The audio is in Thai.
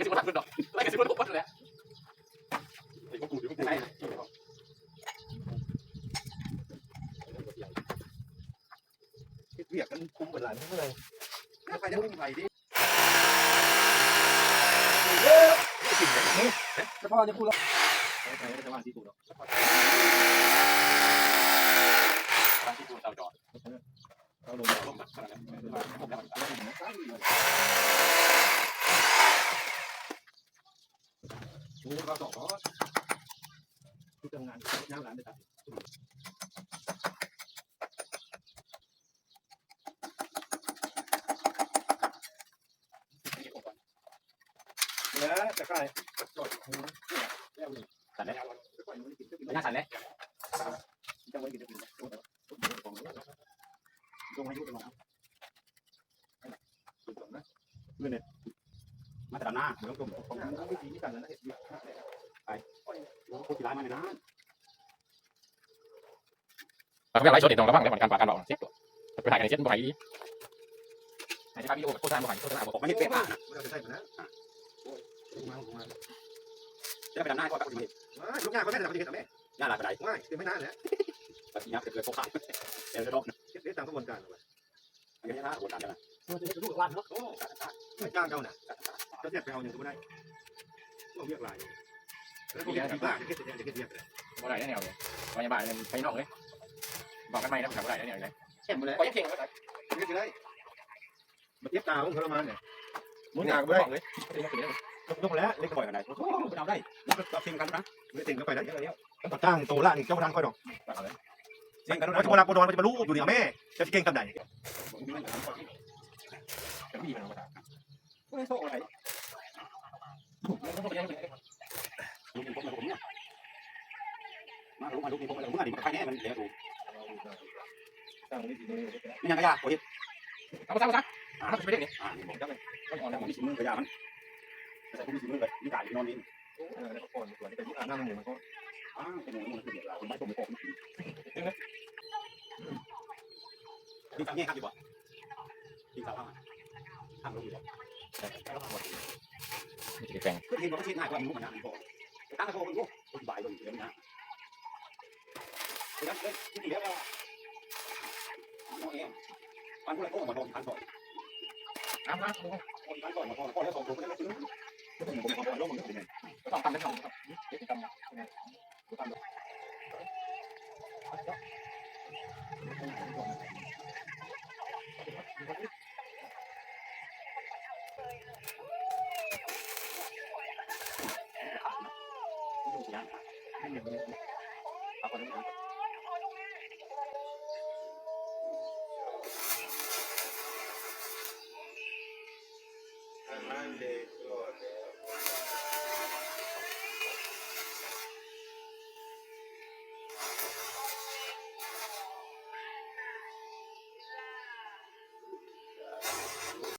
สิบวันดอกไล่กันสิบวันปุ๊บเลยไอ้พวกกูอยู่พวกกูเรียกกันคุ้มเวลาเมื่อไรไปได้ไม่ไหวดิแล้วพ่อจะพูดแล้วไปจะว่าที่กูหรอกที่กูเอาจอดเอาลงลงขนาดนั้นผมแล้วกูก็สอบกูทำงานย่างร้านได้ตัดเนี่ยจะใกล้จอดสั่นเลยไม่น่าสั่นเลยจะไว้กินจะกินตรงอายุตรงนั้นเพื่อนเนี่ยมาแต่หน้าเหมือนผมวิธีการนั้นไปพูดที่ร้านมาเลยนะเราไม่ไล่ชดเด็ดตรงระหว่างในการปากการหลอกเช็คตัวไปถ่ายกันในเช็ดบ่อยดีถ่ายวิดีโอโฆษณาบ่อยโฆษณาบอกไม่เห็นเป็นอ่ะจะใช่ไหมจะไปทำหน้าก็ต้องลูกงานเขาแม่จะทำยังไงต่อแม่งานหลายประเด็นง่ายคือไม่นานแล้วแบบนี้เกิดโฟกัสเดี๋ยวจะรบเก็บตามกระบวนการเลยอันนี้นะกระบวนการอะไรจะดูกวันเนาะโอ้ไม่จ้างเจ้าน่ะจะเรียกไปเอาอย่างก็ได้ต้องเรียกลายแล้วก็เรียกที่บ้านจะเรียกจะเรียกเลยบ่ได้แนวเลยพยาบาลไปนอกเลยบอกกันไหมนะผมทำบ่ได้แนวเลยเข็มเลยก็ยังเก่งเลยเรียกได้มาเทียบตาของทรมานเนี่ยมึงอยากไปเลยยกแล้วเล็กบ่อยกันไหนเอาได้แล้วก็เซ็งกันนะไม่เซ็งก็ไปได้เยอะแล้วต่อจ้างโตละนี่เจ้าพนักค่อยดอกเซ็งกันแล้วโบราณมันจะมารู้อยู่เนี่ยแม่จะเก่งกันไหนไม่โซ่อะไรมาดูผมเมื่อดีมันใครแน่มันเดี๋ยวดูนี่ยังไงอ่ะโอ้ยเอาซะไปเด็กนี่ผมจะไปก็อ่อนแล้วผมมีชิ้นมือกระยามันใส่ผมมีชิ้นมือเลยนี่กายนอนนี่แล้วก็ก่อนส่วนที่เป็นที่นั่งหมูมันก็เป็นหมูมันคือเดี๋ยวเราไม่ต้มไม่ปอกไม่กินกินข้าวแง่ข้าวดีกว่ากินข้าวข้าวลงดีกว่าแข่งก็เห็นว่าชิ้นง่ายกว่าหมูมันนะมันบอกตั้งแต่โค้งมันโอ้ยบ่ายลงเดี๋ยวนะแล้วที่เดียวเราเอาเองปันผู้ใดโค้งมาทองพันก่อนน้ำนะโอ้ยพันก่อนมาทองก่อนแล้วส่งตัวไปได้ซื้อก็ต้องผมเอาลงมันก็เป็นไงก็ต้องทำได้ทำครับเด็กทำนะทำไม่เหนื่อยเอาคนนี้